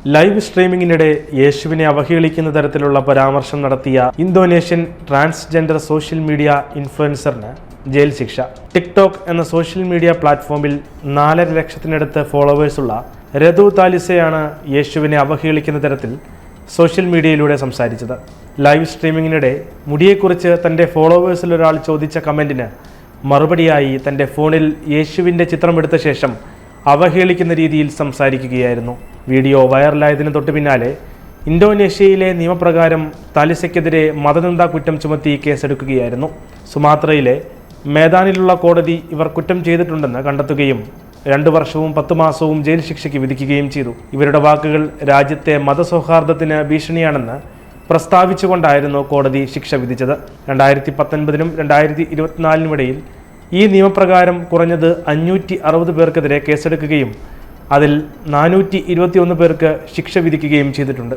Live സ്ട്രീമിംഗിനിടെ യേശുവിനെ അവഹേളിക്കുന്ന തരത്തിലുള്ള പരാമർശം നടത്തിയ ഇന്തോനേഷ്യൻ ട്രാൻസ്ജെൻഡർ സോഷ്യൽ മീഡിയ ഇൻഫ്ലുവൻസറിന് ജയിൽ ശിക്ഷ. ടിക്ടോക്ക് എന്ന സോഷ്യൽ മീഡിയ പ്ലാറ്റ്ഫോമിൽ 4.5 ലക്ഷത്തിനടുത്ത് ഫോളോവേഴ്സുള്ള രതു താലിസയാണ് യേശുവിനെ അവഹേളിക്കുന്ന തരത്തിൽ സോഷ്യൽ മീഡിയയിലൂടെ സംസാരിച്ചത്. ലൈവ് സ്ട്രീമിംഗിനിടെ മുടിയെക്കുറിച്ച് തൻ്റെ ഫോളോവേഴ്സിൽ ഒരാൾ ചോദിച്ച കമൻറ്റിന് മറുപടിയായി തൻ്റെ ഫോണിൽ യേശുവിൻ്റെ ചിത്രമെടുത്ത ശേഷം അവഹേളിക്കുന്ന രീതിയിൽ സംസാരിക്കുകയായിരുന്നു. വീഡിയോ വൈറലായതിന് തൊട്ടു പിന്നാലെ ഇന്തോനേഷ്യയിലെ നിയമപ്രകാരം താലിസയ്ക്കെതിരെ മതനിന്ദാ കുറ്റം ചുമത്തി കേസെടുക്കുകയായിരുന്നു. സുമാത്രയിലെ മേദാനിലുള്ള കോടതി ഇവർ കുറ്റം ചെയ്തിട്ടുണ്ടെന്ന് കണ്ടെത്തുകയും 2 വർഷവും 10 മാസവും ജയിൽ ശിക്ഷയ്ക്ക് വിധിക്കുകയും ചെയ്തു. ഇവരുടെ വാക്കുകൾ രാജ്യത്തെ മതസൗഹാർദ്ദത്തിന് ഭീഷണിയാണെന്ന് പ്രസ്താവിച്ചുകൊണ്ടായിരുന്നു കോടതി ശിക്ഷ വിധിച്ചത്. 2019 2024 ഇടയിൽ ഈ നിയമപ്രകാരം കുറഞ്ഞത് 560 പേർക്കെതിരെ കേസെടുക്കുകയും അതിൽ 421 പേർക്ക് ശിക്ഷ വിധിക്കുകയും ചെയ്തിട്ടുണ്ട്.